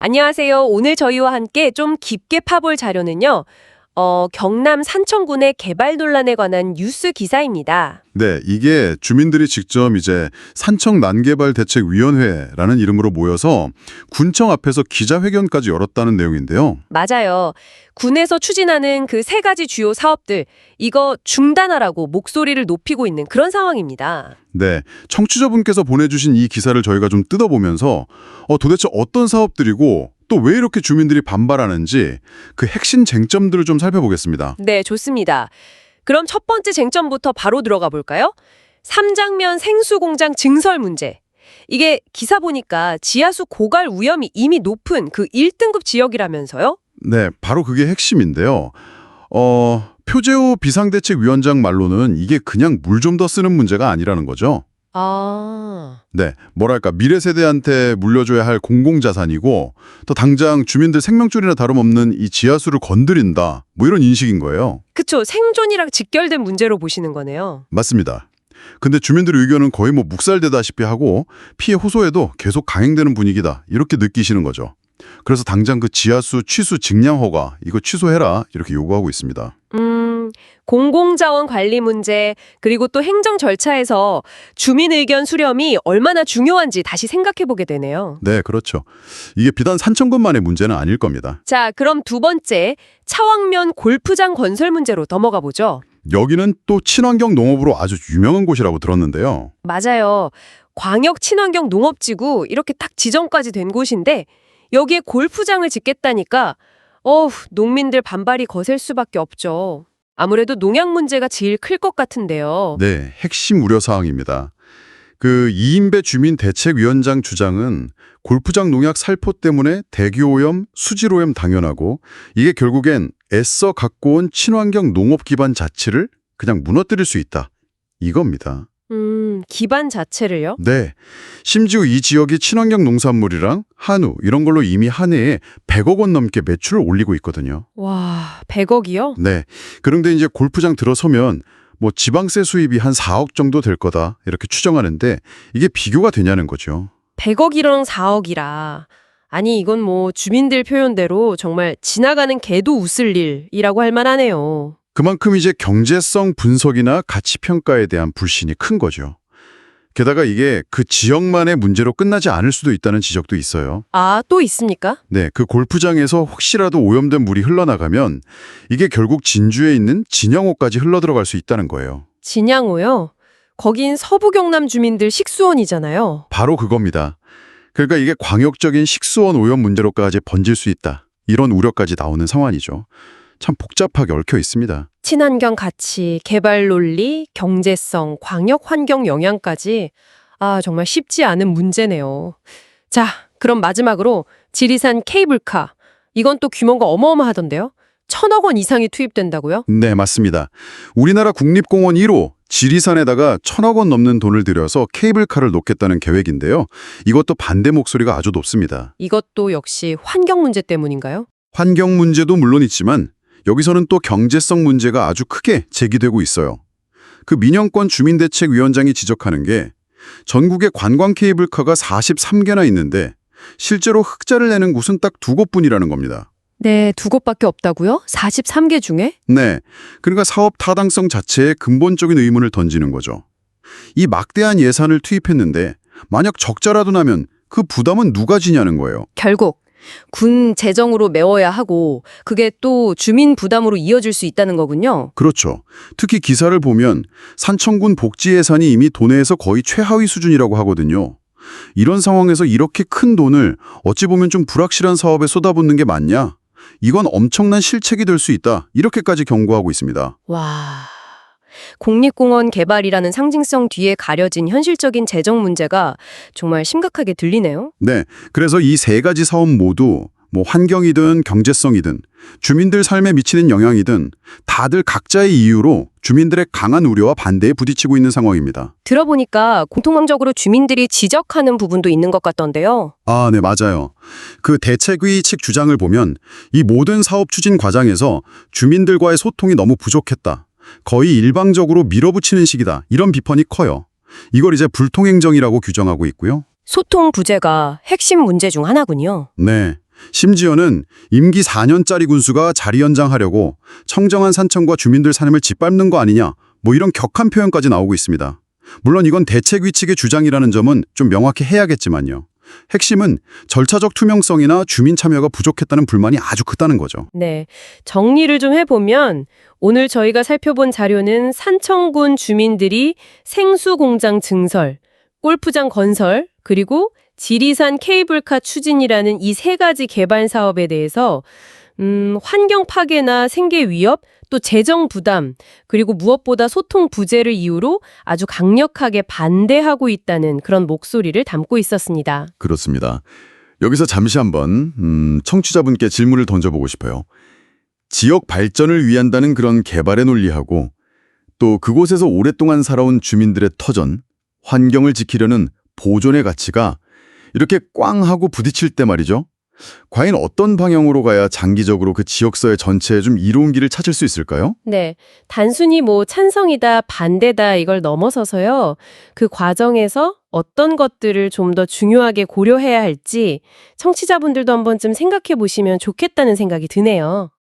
안녕하세요. 오늘 저희와 함께 좀 깊게 파볼 자료는요. 경남 산청군의 개발 논란에 관한 뉴스 기사입니다. 네, 이게 주민들이 직접 이제 산청 난개발대책위원회라는 이름으로 모여서 군청 앞에서 기자회견까지 열었다는 내용인데요. 맞아요. 군에서 추진하는 그 세 가지 주요 사업들, 이거 중단하라고 목소리를 높이고 있는 그런 상황입니다. 네, 청취자분께서 보내주신 이 기사를 저희가 좀 뜯어보면서 도대체 어떤 사업들이고 또 왜 이렇게 주민들이 반발하는지 그 핵심 쟁점들을 좀 살펴보겠습니다. 네, 좋습니다. 그럼 첫 번째 쟁점부터 바로 들어가 볼까요? 삼장면 생수공장 증설 문제. 이게 기사 보니까 지하수 고갈 위험이 이미 높은 그 1등급 지역이라면서요? 네, 바로 그게 핵심인데요. 표재호 비상대책위원장 말로는 이게 그냥 물 좀 더 쓰는 문제가 아니라는 거죠. 아, 네, 뭐랄까 미래 세대한테 물려줘야 할 공공자산이고 또 당장 주민들 생명줄이나 다름없는 이 지하수를 건드린다 뭐 이런 인식인 거예요. 그쵸. 생존이랑 직결된 문제로 보시는 거네요. 맞습니다. 근데 주민들의 의견은 거의 뭐 묵살되다시피 하고 피해 호소에도 계속 강행되는 분위기다 이렇게 느끼시는 거죠. 그래서 당장 그 지하수 취수 직량 허가 이거 취소해라 이렇게 요구하고 있습니다. 공공자원 관리 문제, 그리고 또 행정 절차에서 주민 의견 수렴이 얼마나 중요한지 다시 생각해보게 되네요. 네, 그렇죠. 이게 비단 산청군만의 문제는 아닐 겁니다. 자, 그럼 두 번째, 차왕면 골프장 건설 문제로 넘어가 보죠. 여기는 또 친환경 농업으로 아주 유명한 곳이라고 들었는데요. 맞아요. 광역 친환경 농업지구 이렇게 딱 지정까지 된 곳인데 여기에 골프장을 짓겠다니까 농민들 반발이 거셀 수밖에 없죠. 아무래도 농약 문제가 제일 클 것 같은데요. 네, 핵심 우려사항입니다. 그 이인배 주민대책위원장 주장은 골프장 농약 살포 때문에 대기오염, 수질오염 당연하고 이게 결국엔 애써 갖고 온 친환경 농업 기반 자체를 그냥 무너뜨릴 수 있다. 이겁니다. 기반 자체를요? 네, 심지어 이 지역이 친환경 농산물이랑 한우 이런 걸로 이미 한 해에 100억 원 넘게 매출을 올리고 있거든요. 와, 100억이요? 네, 그런데 이제 골프장 들어서면 뭐 지방세 수입이 한 4억 정도 될 거다 이렇게 추정하는데 이게 비교가 되냐는 거죠. 100억이랑 4억이라. 아니, 이건 뭐 주민들 표현대로 정말 지나가는 개도 웃을 일이라고 할 만하네요. 그만큼 이제 경제성 분석이나 가치 평가에 대한 불신이 큰 거죠. 게다가 이게 그 지역만의 문제로 끝나지 않을 수도 있다는 지적도 있어요. 아, 또 있습니까? 네, 그 골프장에서 혹시라도 오염된 물이 흘러나가면 이게 결국 진주에 있는 진양호까지 흘러들어갈 수 있다는 거예요. 진양호요? 거긴 서부 경남 주민들 식수원이잖아요. 바로 그겁니다. 그러니까 이게 광역적인 식수원 오염 문제로까지 번질 수 있다. 이런 우려까지 나오는 상황이죠. 참 복잡하게 얽혀 있습니다. 친환경 가치, 개발 논리, 경제성, 광역 환경 영향까지 정말 쉽지 않은 문제네요. 자, 그럼 마지막으로 지리산 케이블카. 이건 또 규모가 어마어마하던데요? 1,000억 원 이상이 투입된다고요? 네, 맞습니다. 우리나라 국립공원 1호 지리산에다가 1,000억 원 넘는 돈을 들여서 케이블카를 놓겠다는 계획인데요. 이것도 반대 목소리가 아주 높습니다. 이것도 역시 환경 문제 때문인가요? 환경 문제도 물론 있지만 여기서는 또 경제성 문제가 아주 크게 제기되고 있어요. 그 민영권 주민대책위원장이 지적하는 게 전국에 관광 케이블카가 43개나 있는데 실제로 흑자를 내는 곳은 딱 2곳뿐이라는 겁니다. 네, 2곳밖에 없다고요? 43개 중에? 네, 그러니까 사업 타당성 자체에 근본적인 의문을 던지는 거죠. 이 막대한 예산을 투입했는데 만약 적자라도 나면 그 부담은 누가 지냐는 거예요. 결국 군 재정으로 메워야 하고 그게 또 주민 부담으로 이어질 수 있다는 거군요. 그렇죠. 특히 기사를 보면 산청군 복지 예산이 이미 도내에서 거의 최하위 수준이라고 하거든요. 이런 상황에서 이렇게 큰 돈을 어찌 보면 좀 불확실한 사업에 쏟아붓는 게 맞냐? 이건 엄청난 실책이 될 수 있다. 이렇게까지 경고하고 있습니다. 와, 국립공원 개발이라는 상징성 뒤에 가려진 현실적인 재정 문제가 정말 심각하게 들리네요. 네, 그래서 이 세 가지 사업 모두 뭐 환경이든 경제성이든 주민들 삶에 미치는 영향이든 다들 각자의 이유로 주민들의 강한 우려와 반대에 부딪히고 있는 상황입니다. 들어보니까 공통적으로 주민들이 지적하는 부분도 있는 것 같던데요. 아, 네, 맞아요. 그 대책위 측 주장을 보면 이 모든 사업 추진 과정에서 주민들과의 소통이 너무 부족했다. 거의 일방적으로 밀어붙이는 식이다. 이런 비판이 커요. 이걸 이제 불통행정이라고 규정하고 있고요. 소통 부재가 핵심 문제 중 하나군요. 네. 심지어는 임기 4년짜리 군수가 자리 연장하려고 청정한 산청과 주민들 삶을 짓밟는 거 아니냐, 뭐 이런 격한 표현까지 나오고 있습니다. 물론 이건 대책위 측의 주장이라는 점은 좀 명확히 해야겠지만요. 핵심은 절차적 투명성이나 주민 참여가 부족했다는 불만이 아주 크다는 거죠. 네, 정리를 좀 해보면 오늘 저희가 살펴본 자료는 산청군 주민들이 생수공장 증설, 골프장 건설, 그리고 지리산 케이블카 추진이라는 이 세 가지 개발 사업에 대해서 환경 파괴나 생계 위협, 또 재정 부담, 그리고 무엇보다 소통 부재를 이유로 아주 강력하게 반대하고 있다는 그런 목소리를 담고 있었습니다. 그렇습니다. 여기서 잠시 한번 청취자분께 질문을 던져보고 싶어요. 지역 발전을 위한다는 그런 개발의 논리하고 또 그곳에서 오랫동안 살아온 주민들의 터전, 환경을 지키려는 보존의 가치가 이렇게 꽝 하고 부딪힐 때 말이죠. 과연 어떤 방향으로 가야 장기적으로 그 지역사회 전체에 좀 이로운 길을 찾을 수 있을까요? 네, 단순히 뭐 찬성이다, 반대다 이걸 넘어서서요. 그 과정에서 어떤 것들을 좀 더 중요하게 고려해야 할지 청취자분들도 한번쯤 생각해 보시면 좋겠다는 생각이 드네요.